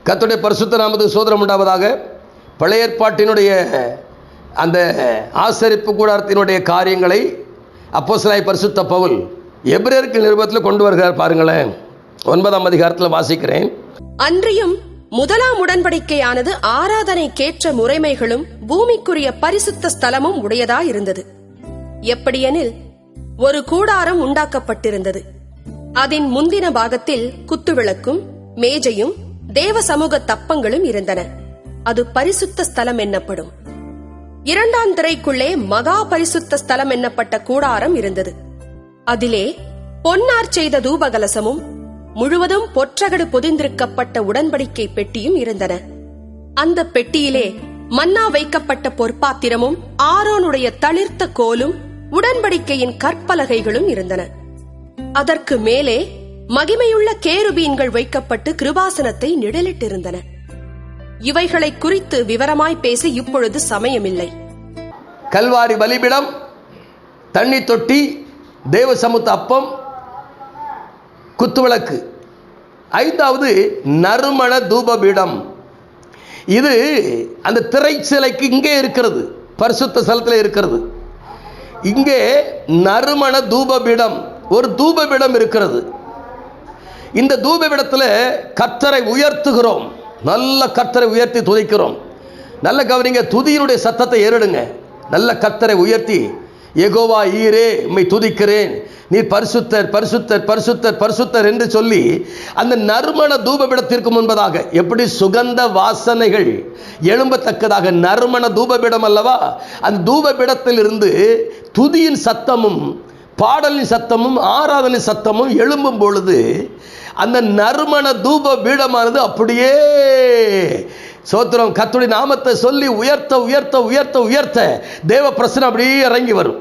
கர்த்தருடைய பரிசுத்த நாமத்துக்கு சோதரம் உண்டாவதாக. பழைய ஏற்பாட்டினுடைய அந்த ஆசரிப்பு கூடாரத்தினுடைய காரியங்களை அப்போஸ்தலனாகிய பரிசுத்த பவுல் எபிரேயருக்கு நிருபத்தில் கொண்டு வருகிறார். பாருங்களேன், 9ஆம் அதிகாரத்தில் வாசிக்கிறேன். அன்றியும் முதலாம் உடன்படிக்கையானது ஆராதனைக்கேற்ற முறைமைகளும் பூமிக்குரிய பரிசுத்த ஸ்தலமும் உடையதாயிருந்தது. எப்படியெனில், ஒரு கூடாரம் உண்டாக்கப்பட்டிருந்தது. அதன் முந்தின பாகத்தில் குத்துவிளக்கும் மேஜையும் தேவ சமூக தப்பங்களும் இருந்தன. அது பரிசுத்த ஸ்தலம் என்னப்படும். இரண்டாம் திரைக்குள்ளே மகா பரிசுத்த ஸ்தலம் என்னப்பட்ட கூடாரம் இருந்தது. அதிலே பொன்னார் செய்த தூபகலசமும் முழுவதும் பொற்றகடு பொதிந்திருக்கப்பட்ட உடன்படிக்கை பெட்டியும் இருந்தன. அந்த பெட்டியிலே மன்னா வைக்கப்பட்ட பொற்பாத்திரமும் ஆரோனுடைய தளிர்த்த கோலும் உடன்படிக்கையின் கற்பலகைகளும் இருந்தன. அதற்கு மேலே மகிமையுள்ள கேருபீன்கள் வைக்கப்பட்டு கிருபாசனத்தை நிழலிட்டிருந்தன. இவைகளை குறித்து விவரமாய் பேச இப்பொழுது சமயமில்லை. கல்வாரி பலிபீடம், தண்ணி தொட்டி, தேவ சமூக அப்பம், குத்துவிளக்கு. 5வது நறுமண தூபபீடம். இது அந்த திரைச்சிலைக்கு இங்கே இருக்கிறது, பரிசுத்த ஸ்தலத்தில் இருக்கிறது. இங்கே நறுமண தூபபீடம், ஒரு தூபபீடம் இருக்கிறது. இந்த தூபபீடத்தில் கர்த்தரை உயர்த்துகிறோம். நல்ல கர்த்தரை உயர்த்தி துதிக்கிறோம். நல்ல கவனிங்க, துதியினுடைய சத்தத்தை ஏறிடுங்க. நல்ல கர்த்தரை உயர்த்தி, யெகோவா ஈரே உம்மை துதிக்கிறேன், நீர் பரிசுத்தர் பரிசுத்தர் பரிசுத்தர் பரிசுத்தர் என்று சொல்லி அந்த நறுமண தூபபீடத்திற்கு முன்பதாக எப்படி சுகந்த வாசனைகள் எழும்பத்தக்கதாக நறுமண தூபபீடம் அல்லவா, அந்த தூபபீடத்தில் இருந்து துதியின் சத்தமும் பாடலின் சத்தமும் ஆராதனை சத்தமும் எழும்பும் பொழுது அந்த நறுமண தூப பீடமானது அப்படியே சோத்திரம் கர்த்தருடைய நாமத்தை சொல்லி உயர்த்த உயர்த்த உயர்த்த உயர்த்த தேவ பிரசன்னம் அப்படியே இறங்கி வரும்.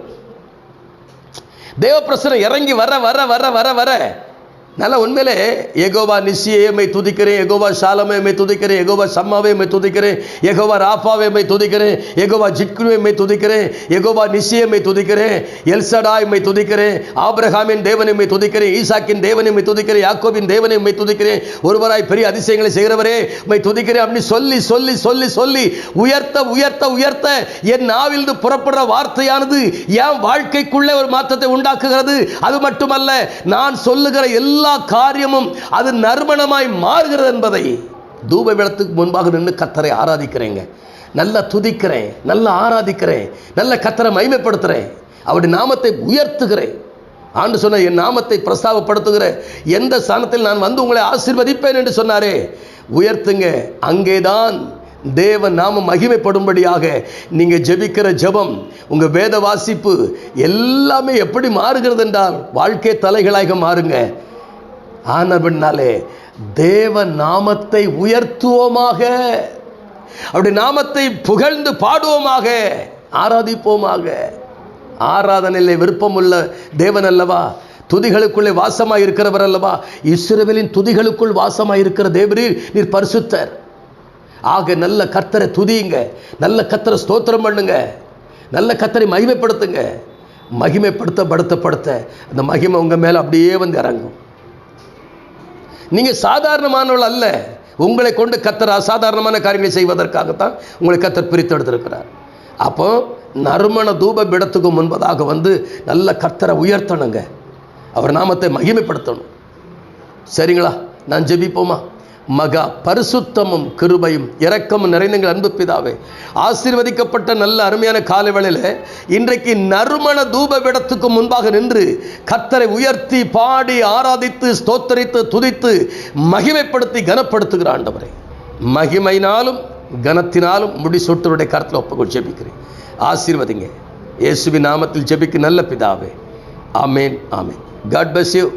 தேவ பிரசன்னம் இறங்கி வர வர வர வர வர நல்ல உண்மையிலே யெகோவா நிசியே மை துதிக்கிறேன், யெகோவா ஷாலமே மை துதிக்கிறேன், யெகோவா சம்மாவே மை துதிக்கிறேன், யெகோவா ராஃபாவே மை துதிக்கிறேன், யெகோவா ஜித்குவே மை துதிக்கிறேன், யெகோவா நிசியே மை துதிக்கிறேன், எல்சடாய் மை துதிக்கிறேன், ஆபிரகாமின் தேவனை மை துதிக்கிறேன், ஈசாக்கின் தேவனை மை துதிக்கிறேன், யாக்கோபின் தேவனை மை துதிக்கிறேன், ஒருவராய் பெரிய அதிசயங்களை செய்கிறவரே மை துதிக்கிறேன் அப்படின்னு சொல்லி சொல்லி சொல்லி சொல்லி உயர்த்த உயர்த்த உயர்த்த என் நாவிலிருந்து புறப்படுற வார்த்தையானது என் வாழ்க்கைக்குள்ளே ஒரு மாற்றத்தை உண்டாக்குகிறது. அது மட்டுமல்ல, நான் சொல்லுகிற எல்லா காரியமும் அது நறுமணமாய் மாறுகிறது என்பதை தூபபீடத்துக்கு முன்பாக நின்று கர்த்தரை ஆராதிக்கிறேங்க. நல்லா துதிக்கிறேன், நல்லா ஆராதிக்கிறேன், நல்ல கர்த்தரை மகிமைப்படுத்துறேன், அவருடைய நாமத்தை உயர்த்துகிறேன். ஆண்டு சொன்ன என் நாமத்தை பிரஸ்தாபப்படுத்துகிற எந்த ஸ்தானத்தில் நான் வந்து உங்களை ஆசீர்வதிப்பேன் என்று சொன்னாரே, உயர்த்துங்க. அங்கேதான் தேவ நாமம் மகிமைப்படும்படியாக நீங்க ஜெபிக்கிற ஜெபம், உங்க வேத வாசிப்பு எல்லாமே எப்படி மாறுகிறது என்றால் வாழ்க்கை தலைகளாக மாறுங்க. ஆனபின்னாலே தேவ நாமத்தை உயர்த்துவோமாக, அவருடைய நாமத்தை புகழ்ந்து பாடுவோமாக, ஆராதிப்போமாக. ஆராதனையிலே விருப்பமுள்ள தேவன் அல்லவா, துதிகளுக்குள்ளே வாசமாய் இருக்கிறவர் அல்லவா, இஸ்ரவேலின் துதிகளுக்குள் வாசமாய் இருக்கிற தேவரீர், நீர் பரிசுத்தர். ஆக நல்ல கர்த்தரை துதியுங்க, நல்ல கர்த்தரை ஸ்தோத்திரம் பண்ணுங்க, நல்ல கர்த்தரை மகிமைப்படுத்துங்க. மகிமைப்படுத்த அந்த மகிமை உங்க மேல அப்படியே வந்து இறங்கும். நீங்க சாதாரணமானவள் அல்ல. உங்களை கொண்டு கர்த்தர் அசாதாரணமான காரியங்களை செய்வதற்காகத்தான் உங்களை கர்த்தர் பிரித்து எடுத்திருக்கிறார். அப்போ நறுமண தூப பீடத்துக்கு முன்பதாக வந்து நல்ல கர்த்தரை உயர்த்தணுங்க, அவர் நாமத்தை மகிமைப்படுத்தணும். சரிங்களா? நான் ஜெபிப்போமா? மகா பரிசுத்தமும் கிருபையும் இரக்கமும் நிறைந்த அன்பு பிதாவே, ஆசீர்வதிக்கப்பட்ட நல்ல அருமையான காலை வேளையில இன்றைக்கு நறுமண தூப பீடத்துக்கு முன்பாக நின்று கர்த்தரை உயர்த்தி பாடி ஆராதித்து ஸ்தோத்தரித்து துதித்து மகிமைப்படுத்தி கனப்படுத்துகிற ஆண்டவரே, மகிமையினாலும் கனத்தினாலும் முடிசூட்டருடைய கருத்தில் ஒப்புக்கொள் ஜெபிக்கிறேன். ஆசீர்வதிங்க. இயேசுவின் நாமத்தில் ஜெபிக்க நல்ல பிதாவே. ஆமேன் ஆமேன். God bless you.